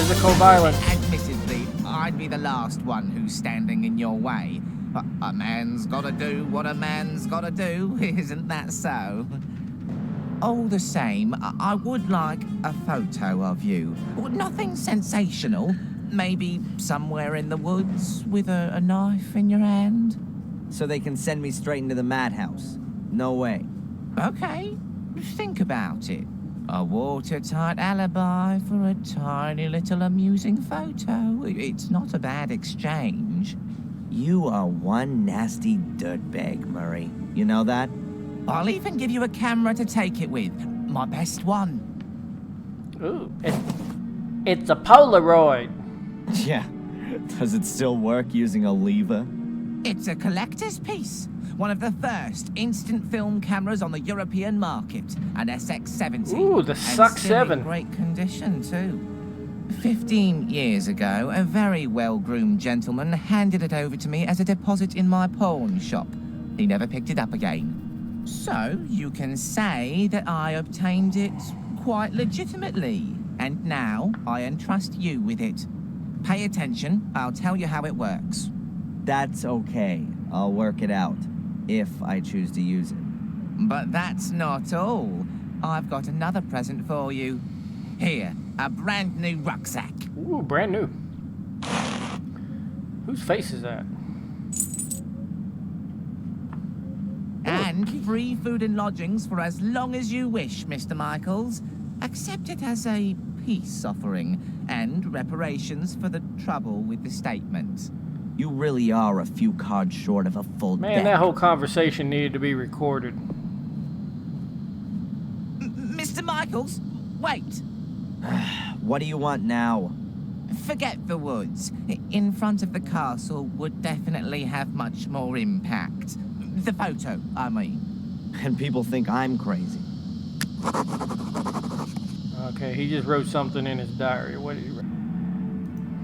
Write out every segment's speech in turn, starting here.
physical violence. Admittedly, I'd be the last one who's standing in your way. But a man's gotta do what a man's gotta do, isn't that so? All the same, I would like a photo of you. Nothing sensational. Maybe somewhere in the woods with a knife in your hand. So they can send me straight into the madhouse. No way. Okay, think about it. A watertight alibi for a tiny little amusing photo. It's not a bad exchange. You are one nasty dirtbag, Murray. You know that? I'll even give you a camera to take it with. My best one. Ooh, it's a Polaroid. Yeah. Does it still work using a lever? It's a collector's piece. One of the first instant film cameras on the European market. An SX-70. Ooh, the Suck 7. In great condition, too. 15 years ago, a very well-groomed gentleman handed it over to me as a deposit in my pawn shop. He never picked it up again. So, you can say that I obtained it quite legitimately. And now, I entrust you with it. Pay attention, I'll tell you how it works. That's okay. I'll work it out, if I choose to use it. But that's not all. I've got another present for you. Here, a brand new rucksack. Ooh, brand new. Whose face is that? And free food and lodgings for as long as you wish, Mr. Michaels. Accept it as a peace offering and reparations for the trouble with the statement. You really are a few cards short of a full deck. Man, that whole conversation needed to be recorded. Mr. Michaels, wait. What do you want now? Forget the woods. In front of the castle would definitely have much more impact. The photo, I mean. And people think I'm crazy. Okay, he just wrote something in his diary. What did he write?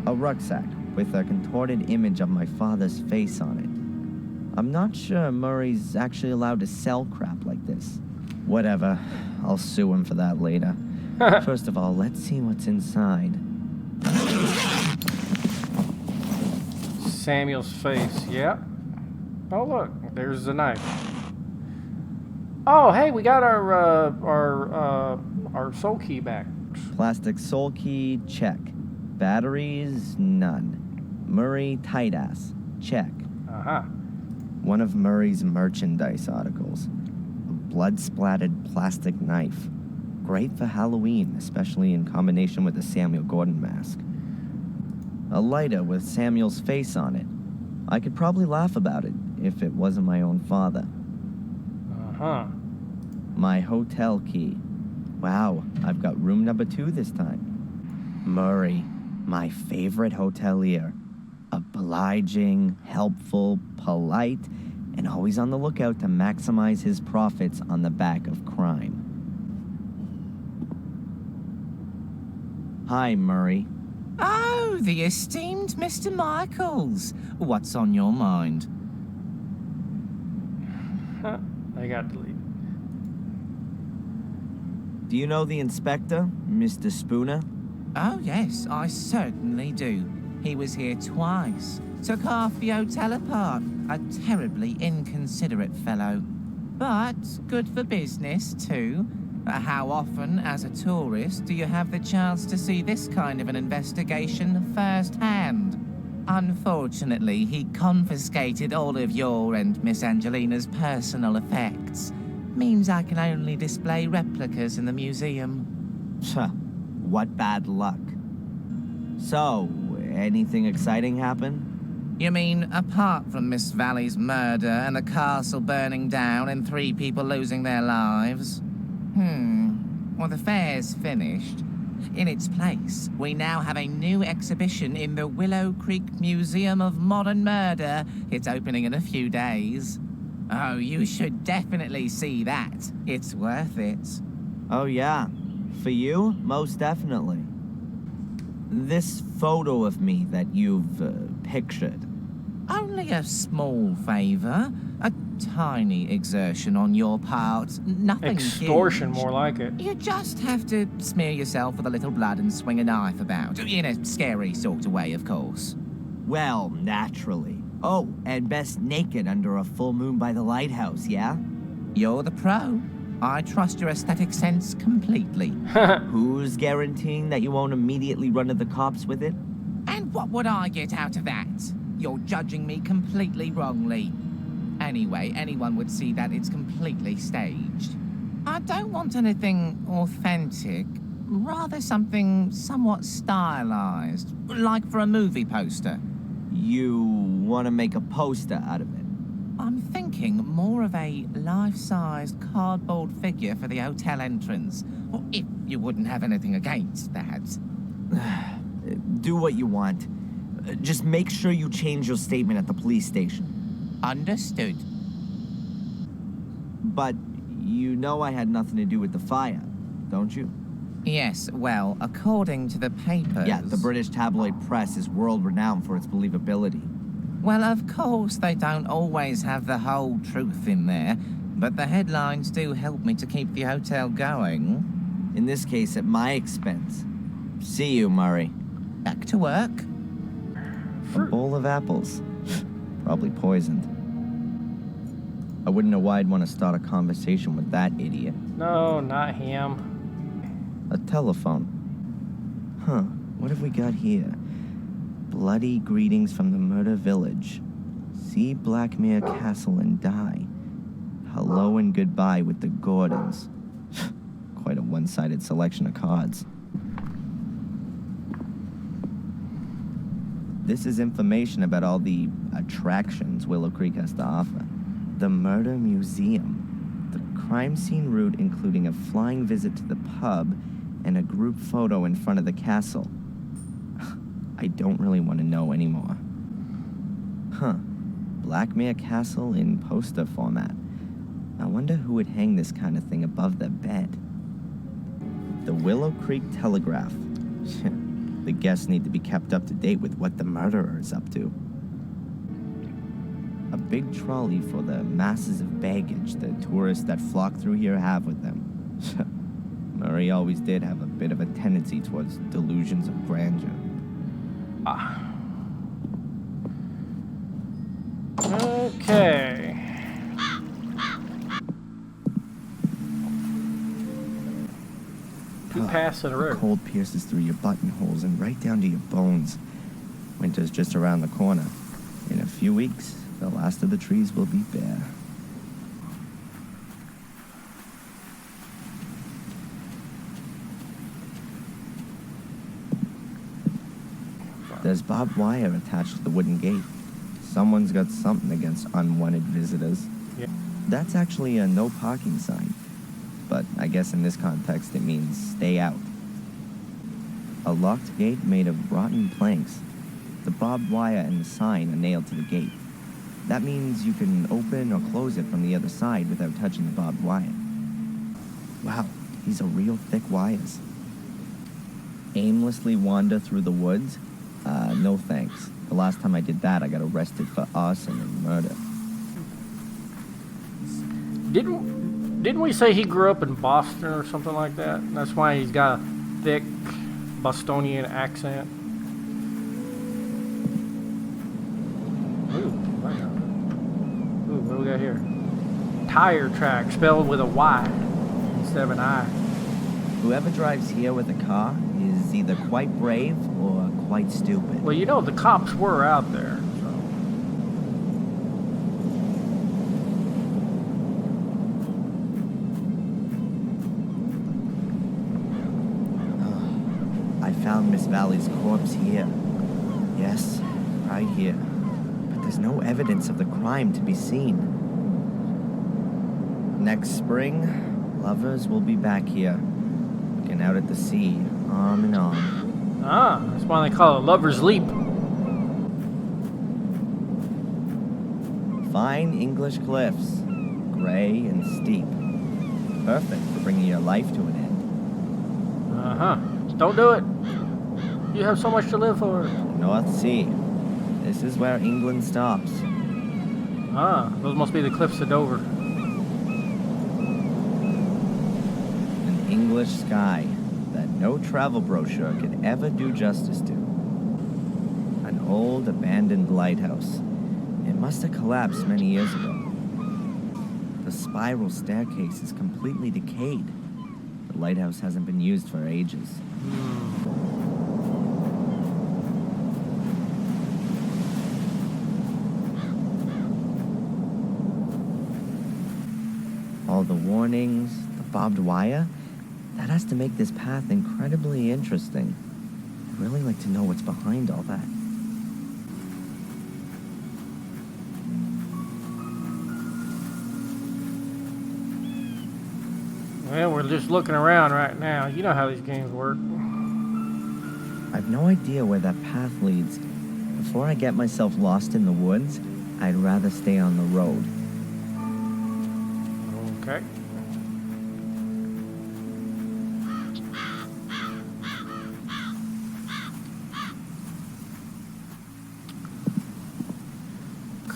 A rucksack with a contorted image of my father's face on it. I'm not sure Murray's actually allowed to sell crap like this. Whatever. I'll sue him for that later. First of all, let's see what's inside. Samuel's face, yeah. Oh, look, there's the knife. Oh, hey, we got our soul key back. Plastic soul key, check. Batteries, none. Murray tight ass, check. Uh-huh. One of Murray's merchandise articles. A blood-splattered plastic knife. Great for Halloween, especially in combination with the Samuel Gordon mask. A lighter with Samuel's face on it. I could probably laugh about it if it wasn't my own father. Uh-huh. My hotel key. Wow, I've got room number 2 this time. Murray, my favorite hotelier. Obliging, helpful, polite, and always on the lookout to maximize his profits on the back of crime. Hi, Murray. Oh, the esteemed Mr. Michaels. What's on your mind? I got deleted. Do you know the inspector, Mr. Spooner? Oh, yes, I certainly do. He was here twice. Took half the hotel apart. A terribly inconsiderate fellow. But good for business, too. How often, as a tourist, do you have the chance to see this kind of an investigation firsthand? Unfortunately, he confiscated all of your and Miss Angelina's personal effects. Means I can only display replicas in the museum. What bad luck. So, anything exciting happen? You mean, apart from Miss Valley's murder and the castle burning down and 3 people losing their lives? Well, the fair's finished. In its place, we now have a new exhibition in the Willow Creek Museum of Modern Murder. It's opening in a few days. Oh, you should definitely see that. It's worth it. Oh, yeah. For you, most definitely. This photo of me that you've pictured. Only a small favour. A tiny exertion on your part. Nothing Extortion, huge. more like it. You just have to smear yourself with a little blood and swing a knife about. In a scary sort of way, of course. Well, naturally. Oh, and best naked under a full moon by the lighthouse, yeah? You're the pro. I trust your aesthetic sense completely. Who's guaranteeing that you won't immediately run to the cops with it? And what would I get out of that? You're judging me completely wrongly. Anyway, anyone would see that it's completely staged. I don't want anything authentic, rather something somewhat stylized, like for a movie poster. You want to make a poster out of it? I'm thinking more of a life-sized cardboard figure for the hotel entrance. Or if you wouldn't have anything against that. Do what you want. Just make sure you change your statement at the police station. Understood. But you know I had nothing to do with the fire, don't you? Yes, well, according to the papers... Yeah, the British tabloid press is world-renowned for its believability. Well, of course, they don't always have the whole truth in there, but the headlines do help me to keep the hotel going. In this case, at my expense. See you, Murray. Back to work. A bowl of apples. Probably poisoned. I wouldn't know why I'd want to start a conversation with that idiot. No, not him. A telephone. Huh, what have we got here? Bloody greetings from the murder village. See Blackmere Castle and die. Hello and goodbye with the Gordons. Quite a one-sided selection of cards. This is information about all the attractions Willow Creek has to offer. The Murder Museum. The crime scene route including a flying visit to the pub and a group photo in front of the castle. I don't really want to know anymore. Huh. Blackmere Castle in poster format. I wonder who would hang this kind of thing above their bed. The Willow Creek Telegraph. The guests need to be kept up to date with what the murderer is up to. A big trolley for the masses of baggage the tourists that flock through here have with them. Murray always did have a bit of a tendency towards delusions of grandeur. Okay. Keep passing the road. Cold pierces through your buttonholes and right down to your bones. Winter's just around the corner. In a few weeks, the last of the trees will be bare. There's barbed wire attached to the wooden gate. Someone's got something against unwanted visitors. Yeah. That's actually a no parking sign. But I guess in this context it means stay out. A locked gate made of rotten planks. The barbed wire and the sign are nailed to the gate. That means you can open or close it from the other side without touching the barbed wire. Wow, these are real thick wires. Aimlessly wander through the woods? No thanks. The last time I did that, I got arrested for arson and murder. Didn't we say he grew up in Boston or something like that? That's why he's got a thick Bostonian accent. Ooh, what do we got here? Tire track, spelled with a Y instead of an I. Whoever drives here with a car is either quite brave or quite stupid. Well, you know, the cops were out there, so. I found Miss Valley's corpse here. Yes, right here. But there's no evidence of the crime to be seen. Next spring, lovers will be back here, looking out at the sea, arm in arm. Ah, that's why they call it Lover's Leap. Fine English cliffs, gray and steep. Perfect for bringing your life to an end. Uh-huh. Don't do it. You have so much to live for. North Sea. This is where England stops. Ah, those must be the cliffs of Dover. An English sky that no travel brochure could ever do justice to. An old abandoned lighthouse. It must have collapsed many years ago. The spiral staircase is completely decayed. The lighthouse hasn't been used for ages. All the warnings, the barbed wire, that has to make this path incredibly interesting. I'd really like to know what's behind all that. Well, we're just looking around right now. You know how these games work. I've no idea where that path leads. Before I get myself lost in the woods, I'd rather stay on the road. Okay.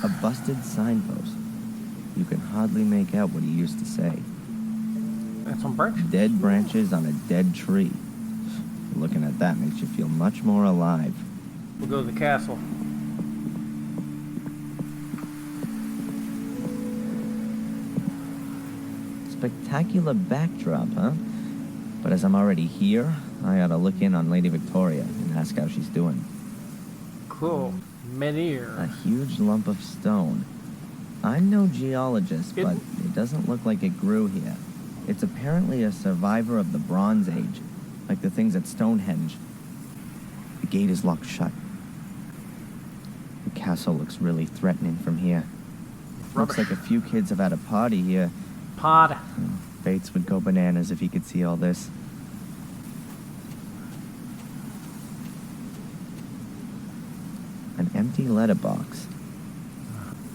A busted signpost. You can hardly make out what he used to say. And some branches. Dead branches on a dead tree. Looking at that makes you feel much more alive. We'll go to the castle. Spectacular backdrop, huh? But as I'm already here, I ought to look in on Lady Victoria and ask how she's doing. Cool. Menhir. A huge lump of stone. I'm no geologist, but it doesn't look like it grew here. It's apparently a survivor of the Bronze Age, like the things at Stonehenge. The gate is locked shut. The castle looks really threatening from here. Looks like a few kids have had a party here. Pod. Bates would go bananas if he could see all this. An empty letterbox.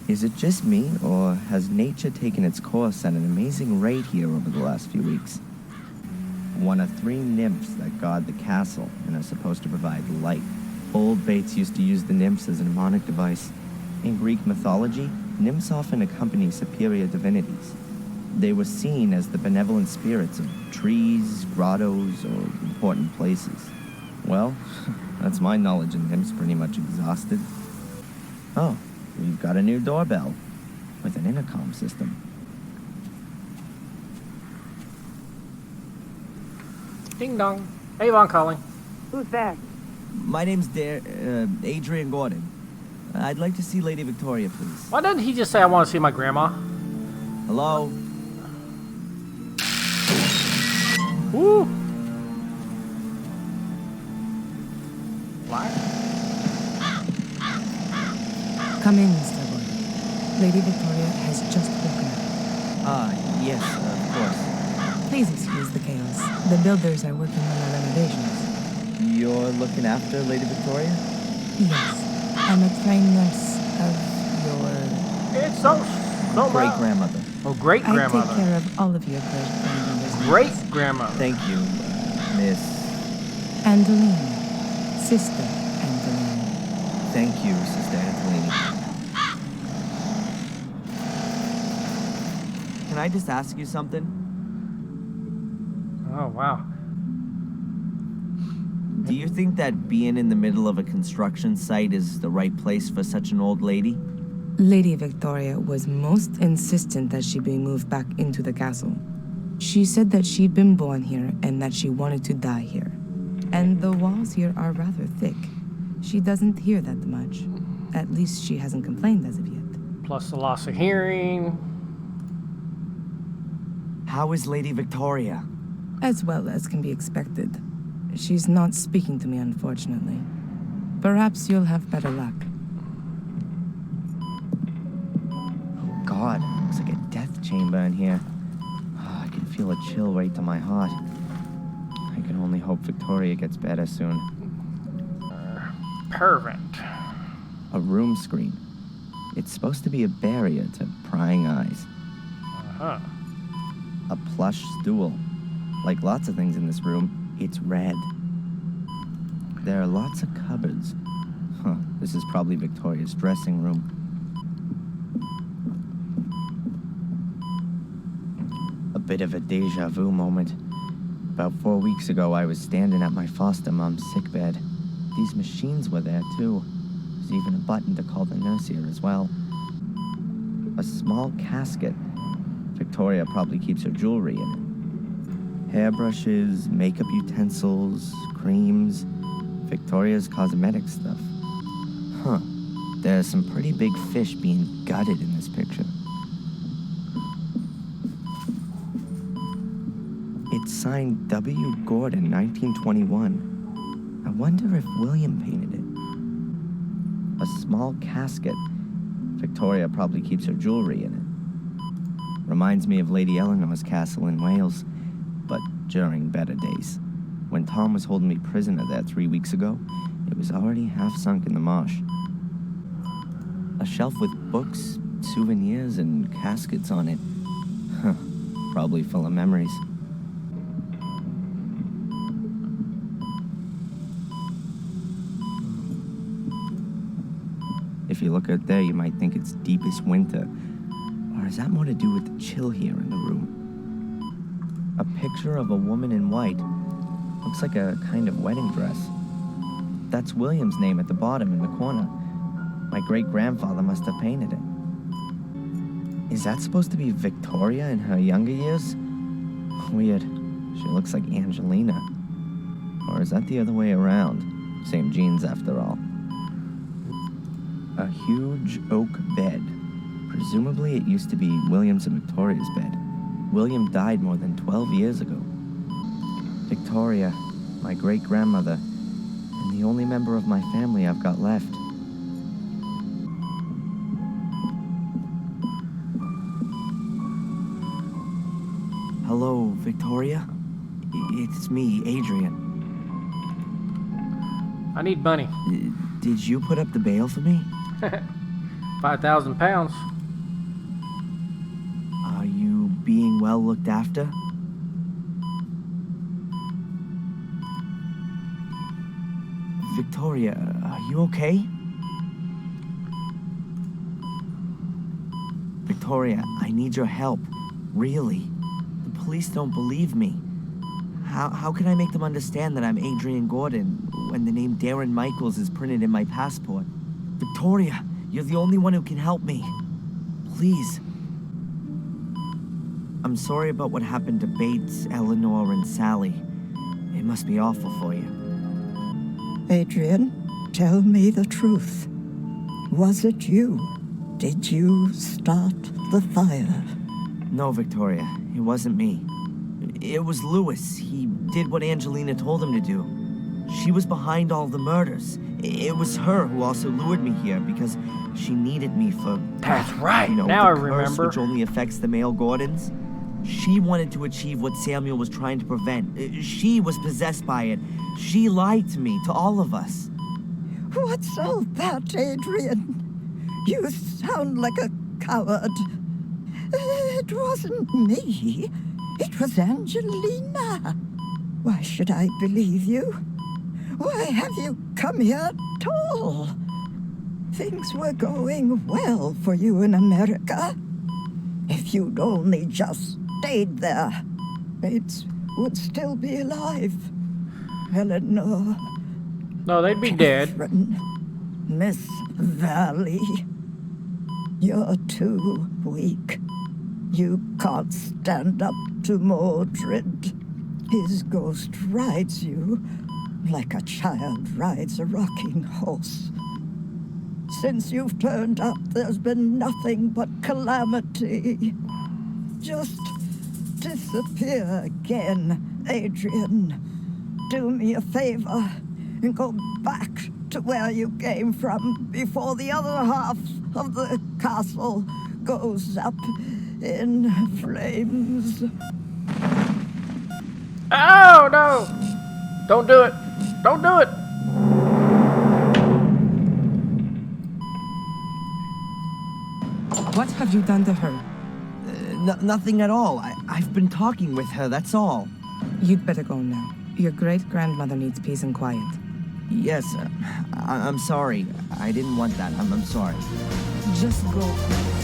Is it just me, or has nature taken its course at an amazing rate here over the last few weeks? One of 3 nymphs that guard the castle and are supposed to provide light. Old Bates used to use the nymphs as a mnemonic device. In Greek mythology, nymphs often accompany superior divinities. They were seen as the benevolent spirits of trees, grottos, or important places. Well, that's my knowledge of nymphs pretty much exhausted. Oh, we've got a new doorbell with an intercom system. Ding dong. Avon calling. Who's there? My name's Adrian Gordon. I'd like to see Lady Victoria, please. Why didn't he just say I want to see my grandma? Hello? Woo! What? Come in, Mr. Gordon. Lady Victoria has just woken up. Yes, of course. Please excuse the chaos. The builders are working on our renovations. You're looking after Lady Victoria? Yes, I'm a trained nurse of your... It's so loud. Great-grandmother. Oh, great I take grandmother. care of all of your great-grandmothers. Great grandmother. Thank you, Miss... Angeline. Sister Angeline. Thank you, Sister Angelini. Can I just ask you something? Oh, wow. Do you think that being in the middle of a construction site is the right place for such an old lady? Lady Victoria was most insistent that she be moved back into the castle. She said that she'd been born here and that she wanted to die here. And the walls here are rather thick. She doesn't hear that much. At least she hasn't complained as of yet. Plus the loss of hearing. How is Lady Victoria? As well as can be expected. She's not speaking to me, unfortunately. Perhaps you'll have better luck. Oh God, looks like a death chamber in here. Oh, I can feel a chill right to my heart. I can only hope Victoria gets better soon. Perfect. A room screen. It's supposed to be a barrier to prying eyes. Uh-huh. A plush stool. Like lots of things in this room, it's red. There are lots of cupboards. Huh, this is probably Victoria's dressing room. A bit of a deja vu moment. About 4 weeks ago, I was standing at my foster mom's sickbed. These machines were there, too. There's even a button to call the nurse here as well. A small casket. Victoria probably keeps her jewelry in it. Hairbrushes, makeup utensils, creams, Victoria's cosmetic stuff. Huh. There's some pretty big fish being gutted in this picture. It's signed W. Gordon, 1921. I wonder if William painted it. A small casket. Victoria probably keeps her jewelry in it. Reminds me of Lady Eleanor's castle in Wales, but during better days. When Tom was holding me prisoner there 3 weeks ago, it was already half sunk in the marsh. A shelf with books, souvenirs, and caskets on it. Huh, probably full of memories. If you look out there, you might think it's deepest winter. Or has that more to do with the chill here in the room? A picture of a woman in white. Looks like a kind of wedding dress. That's William's name at the bottom in the corner. My great-grandfather must have painted it. Is that supposed to be Victoria in her younger years? Weird. She looks like Angelina. Or is that the other way around? Same genes after all. A huge oak bed. Presumably it used to be William's and Victoria's bed. William died more than 12 years ago. Victoria, my great-grandmother, and the only member of my family I've got left. Hello, Victoria? It's me, Adrian. I need money. Did you put up the bail for me? 5,000 pounds. Are you being well looked after? Victoria, are you okay? Victoria, I need your help. Really. The police don't believe me. How can I make them understand that I'm Adrian Gordon when the name Darren Michaels is printed in my passport? Victoria, you're the only one who can help me. Please. I'm sorry about what happened to Bates, Eleanor, and Sally. It must be awful for you. Adrian, tell me the truth. Was it you? Did you start the fire? No, Victoria, it wasn't me. It was Lewis. He did what Angelina told him to do. She was behind all the murders. It was her who also lured me here because she needed me for... That's right. You know, Now the I curse remember. which only affects the male Gordons. She wanted to achieve what Samuel was trying to prevent. She was possessed by it. She lied to me, to all of us. What's all that, Adrian? You sound like a coward. It wasn't me. It was Angelina. Why should I believe you? Why have you come here at all? Things were going well for you in America. If you'd only just stayed there, Bates would still be alive. Eleanor. No, they'd be dead. Catherine, Miss Valley. You're too weak. You can't stand up to Mordred. His ghost rides you like a child rides a rocking horse. Since you've turned up, there's been nothing but calamity. Just disappear again, Adrian. Do me a favor and go back to where you came from before the other half of the castle goes up in flames. Oh, no! Don't do it! Don't do it! What have you done to her? Nothing at all. I've been talking with her, that's all. You'd better go now. Your great-grandmother needs peace and quiet. Yes, I'm sorry. I didn't want that. I'm sorry. Just go.